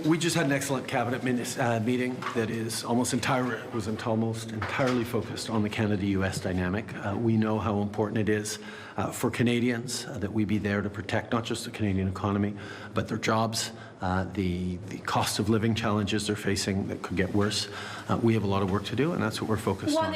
We just had an excellent cabinet meeting that is almost entirely focused on the Canada-U.S. dynamic. We know how important it is for Canadians that we be there to protect not just the Canadian economy, but their jobs, the cost of living challenges they're facing that could get worse. We have a lot of work to do, and that's what we're focused on.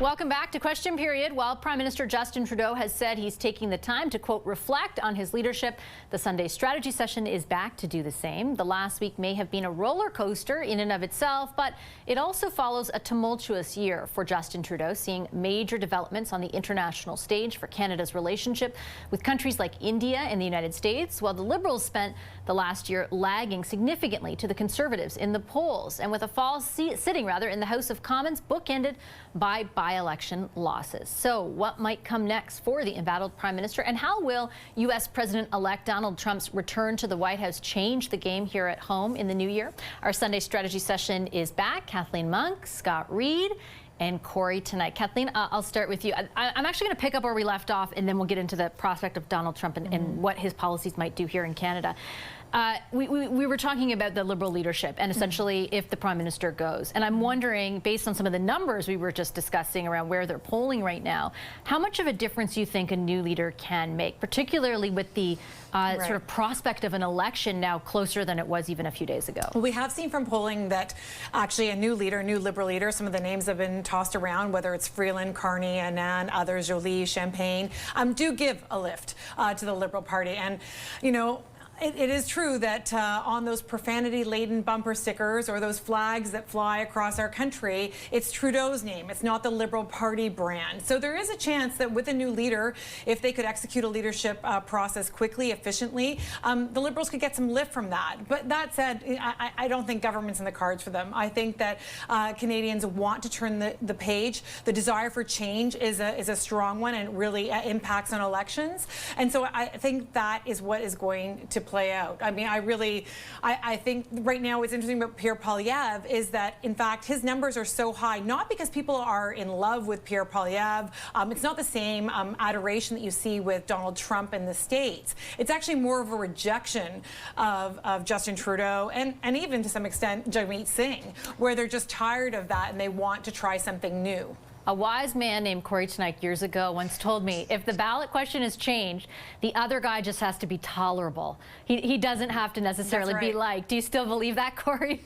Welcome back to Question Period. While Prime Minister Justin Trudeau has said he's taking the time to, quote, reflect on his leadership, the Sunday strategy session is back to do the same. The last week may have been a roller coaster in and of itself, but it also follows a tumultuous year for Justin Trudeau, seeing major developments on the international stage for Canada's relationship with countries like India and the United States, while the Liberals spent the last year lagging significantly to the Conservatives in the polls, and with a fall sitting in the House of Commons bookended by by-election losses. So what might come next for the embattled Prime Minister, and how will U.S. President-elect Donald Trump's return to the White House change the game here at home in the new year? Our Sunday strategy session is back. Kathleen Monk, Scott Reid, and Kory Teneycke. Kathleen, I'll start with you. I'm actually going to pick up where we left off, and then we'll get into the prospect of Donald Trump and what his policies might do here in Canada. We were talking about the Liberal leadership and essentially if the Prime Minister goes. And I'm wondering, based on some of the numbers we were just discussing around where they're polling right now, how much of a difference you think a new leader can make, particularly with the sort of prospect of an election now closer than it was even a few days ago? Well, we have seen from polling that actually a new leader, new Liberal leader, some of the names have been tossed around, whether it's Freeland, Carney, Anand, others, Jolie, Champagne, do give a lift to the Liberal Party. And, you know, it is true that on those profanity-laden bumper stickers or those flags that fly across our country, it's Trudeau's name. It's not the Liberal Party brand. So there is a chance that with a new leader, if they could execute a leadership process quickly, efficiently, the Liberals could get some lift from that. But that said, I don't think government's in the cards for them. I think that Canadians want to turn the page. The desire for change is a strong one and really impacts on elections. And so I think that is what is going to play out. I mean, I think right now what's interesting about Pierre Poilievre is that, in fact, his numbers are so high, not because people are in love with Pierre Poilievre. It's not the same adoration that you see with Donald Trump in the States. It's actually more of a rejection of Justin Trudeau and even to some extent Jagmeet Singh, where they're just tired of that and they want to try something new. A wise man named Kory Teneycke years ago once told me, if the ballot question is changed, the other guy just has to be tolerable. He doesn't have to necessarily be liked. Do you still believe that, Kory?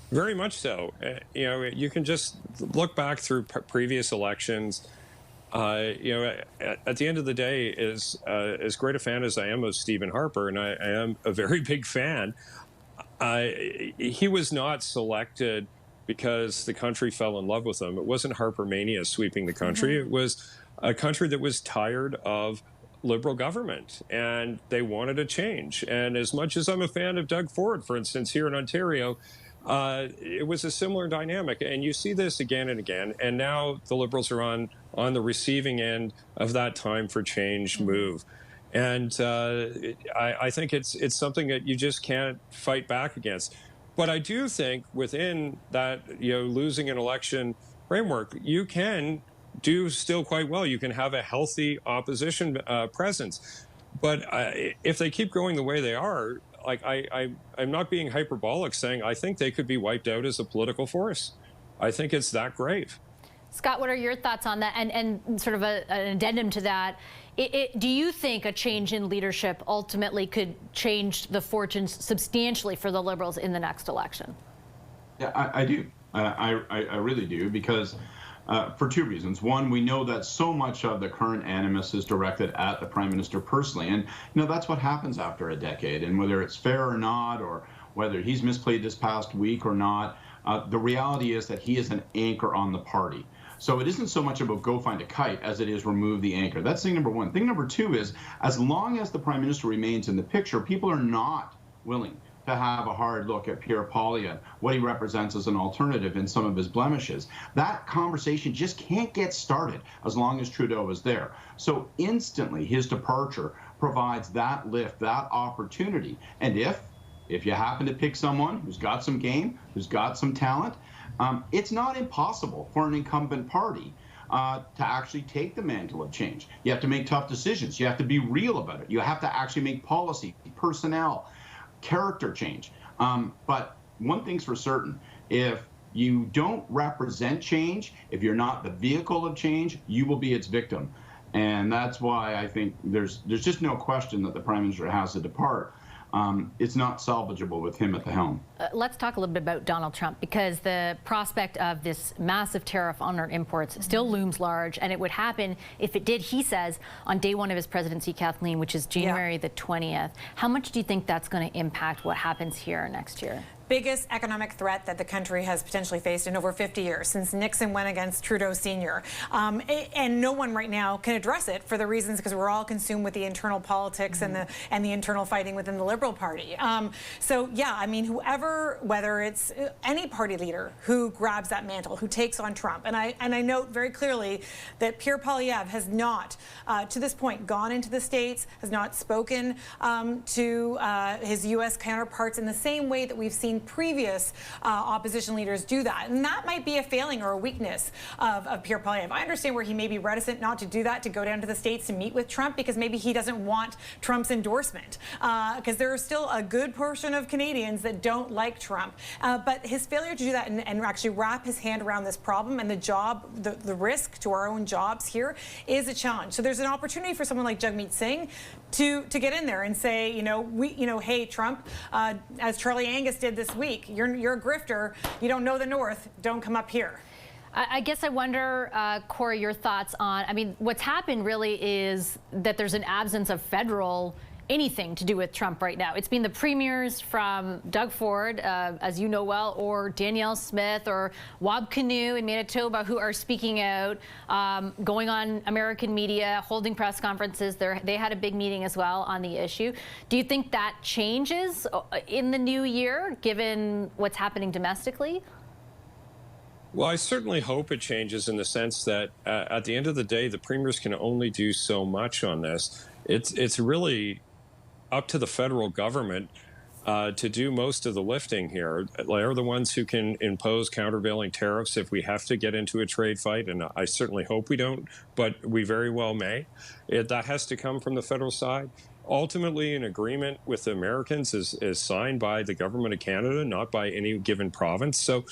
Very much so. You know, you can just look back through previous elections. You know, at the end of the day, as great a fan as I am of Stephen Harper, and I am a very big fan, he was not selected because the country fell in love with him. It wasn't Harpermania sweeping the country. It was a country that was tired of Liberal government, and they wanted a change. And as much as I'm a fan of Doug Ford, for instance, here in Ontario, it was a similar dynamic. And you see this again and again. And now the Liberals are on the receiving end of that time for change move. And I think it's something that you just can't fight back against. But I do think within that, you know, losing an election framework, you can do still quite well. You can have a healthy opposition presence. But if they keep going the way they are, like I'm not being hyperbolic saying I think they could be wiped out as a political force. I think it's that grave. Scott, what are your thoughts on that? And sort of an addendum to that, do you think a change in leadership ultimately could change the fortunes substantially for the Liberals in the next election? Yeah, I do. I really do, because for two reasons. One, we know that so much of the current animus is directed at the Prime Minister personally. And, you know, that's what happens after a decade. And whether it's fair or not, or whether he's misplayed this past week or not, the reality is that he is an anchor on the party. So it isn't so much about go find a kite as it is remove the anchor. That's thing number one. Thing number two is, as long as the Prime Minister remains in the picture, people are not willing to have a hard look at Pierre Poilievre, what he represents as an alternative in some of his blemishes. That conversation just can't get started as long as Trudeau is there. So instantly his departure provides that lift, that opportunity. And if you happen to pick someone who's got some game, who's got some talent, it's not impossible for an incumbent party to actually take the mantle of change. You have to make tough decisions. You have to be real about it. You have to actually make policy, personnel. character change. But one thing's for certain, if you don't represent change, if you're not the vehicle of change, you will be its victim. And that's why I think there's just no question that the Prime Minister has to depart. It's not salvageable with him at the helm. Let's talk a little bit about Donald Trump, because the prospect of this massive tariff on our imports still looms large, and it would happen if it did, he says, on day one of his presidency, Kathleen, which is January the 20th. How much do you think that's going to impact what happens here next year? Biggest economic threat that the country has potentially faced in over 50 years, since Nixon went against Trudeau Sr. And no one right now can address it for the reasons because we're all consumed with the internal politics and the internal fighting within the Liberal Party. So yeah, I mean, whether it's any party leader who grabs that mantle, who takes on Trump, and I note very clearly that Pierre Poilievre has not, to this point, gone into the States, has not spoken to his U.S. counterparts in the same way that we've seen previous opposition leaders do that. And that might be a failing or a weakness of Pierre Poilievre. I understand where he may be reticent not to do that, to go down to the States to meet with Trump, because maybe he doesn't want Trump's endorsement, because there are still a good portion of Canadians that don't like Trump. But his failure to do that and actually wrap his hand around this problem and the risk to our own jobs here is a challenge. So there's an opportunity for someone like Jagmeet Singh to get in there and say, hey, Trump, as Charlie Angus did this week, you're a grifter, you don't know the North, don't come up here. I guess I wonder, Kory, your thoughts on, I mean, what's happened really is that there's an absence of federal anything to do with Trump right now. It's been the premiers from Doug Ford, as you know well, or Danielle Smith, or Wab Kinew in Manitoba, who are speaking out, going on American media, holding press conferences. They had a big meeting as well on the issue. Do you think that changes in the new year, given what's happening domestically? Well, I certainly hope it changes in the sense that at the end of the day, the premiers can only do so much on this. It's really up to the federal government to do most of the lifting here. They're the ones who can impose countervailing tariffs if we have to get into a trade fight, and I certainly hope we don't, but we very well may. That has to come from the federal side. Ultimately, an agreement with the Americans is signed by the government of Canada, not by any given province. So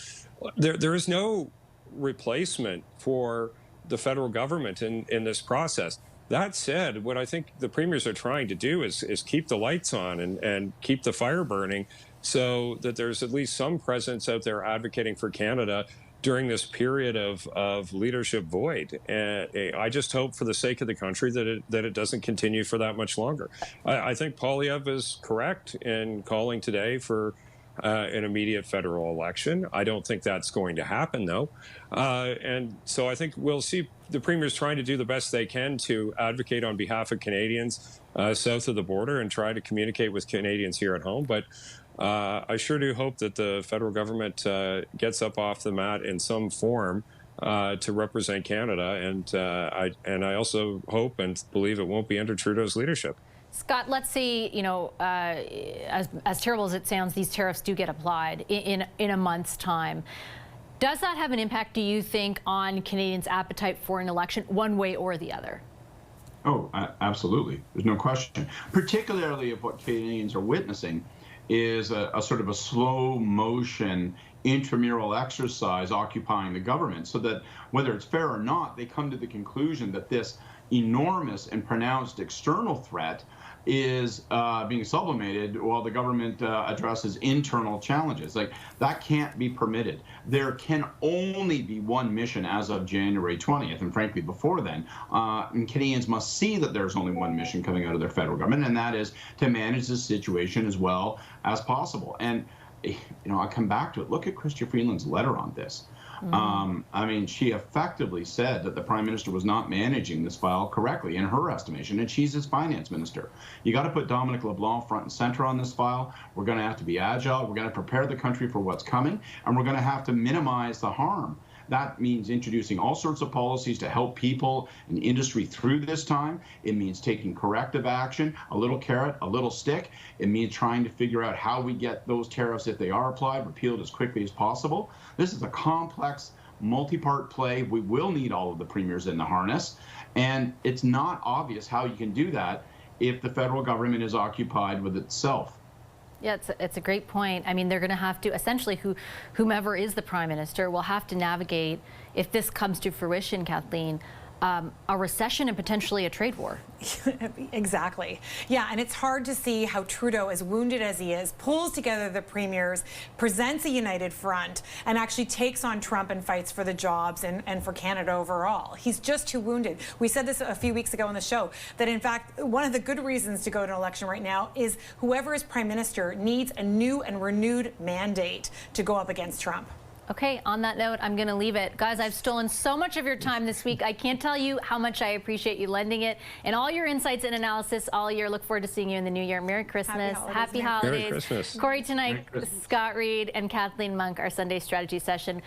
there is no replacement for the federal government in this process. That said, what I think the premiers are trying to do is keep the lights on and keep the fire burning so that there's at least some presence out there advocating for Canada during this period of leadership void. And I just hope for the sake of the country that it doesn't continue for that much longer. I think Poilievre is correct in calling today for an immediate federal election. I don't think that's going to happen, though. And so I think we'll see the premiers trying to do the best they can to advocate on behalf of Canadians south of the border and try to communicate with Canadians here at home. But I sure do hope that the federal government gets up off the mat in some form to represent Canada. And I also hope and believe it won't be under Trudeau's leadership. Scott, let's say, as terrible as it sounds, these tariffs do get applied in a month's time. Does that have an impact, do you think, on Canadians' appetite for an election, one way or the other? Oh, absolutely. There's no question. Particularly if what Canadians are witnessing is a sort of a slow motion intramural exercise occupying the government, so that whether it's fair or not, they come to the conclusion that this enormous and pronounced external threat is being sublimated while the government addresses internal challenges. Like, that can't be permitted. There can only be one mission as of January 20th, and frankly before then. And Canadians must see that there's only one mission coming out of their federal government, and that is to manage this situation as well as possible. And I come back to it. Look at Chrystia Freeland's letter on this. I mean, she effectively said that the Prime Minister was not managing this file correctly in her estimation, and she's his finance minister. You got to put Dominic LeBlanc front and center on this file. We're going to have to be agile. We're going to prepare the country for what's coming, and we're going to have to minimize the harm. That means introducing all sorts of policies to help people and industry through this time. It means taking corrective action, a little carrot, a little stick. It means trying to figure out how we get those tariffs, if they are applied, repealed as quickly as possible. This is a complex, multi-part play. We will need all of the premiers in the harness. And it's not obvious how you can do that if the federal government is occupied with itself. Yeah, it's a great point. I mean, they're going to have to, essentially, whomever is the prime minister will have to navigate, if this comes to fruition, Kathleen, a recession and potentially a trade war. Exactly. Yeah, and it's hard to see how Trudeau, as wounded as he is, pulls together the premiers, presents a united front, and actually takes on Trump and fights for the jobs and for Canada overall. He's just too wounded. We said this a few weeks ago on the show, that in fact, one of the good reasons to go to an election right now is whoever is prime minister needs a new and renewed mandate to go up against Trump. Okay, on that note, I'm going to leave it. Guys, I've stolen so much of your time this week. I can't tell you how much I appreciate you lending it and all your insights and analysis all year. Look forward to seeing you in the new year. Merry Christmas. Happy holidays. Merry Christmas. Kory Teneycke, Reid, and Kathleen Monk, our Sunday strategy session.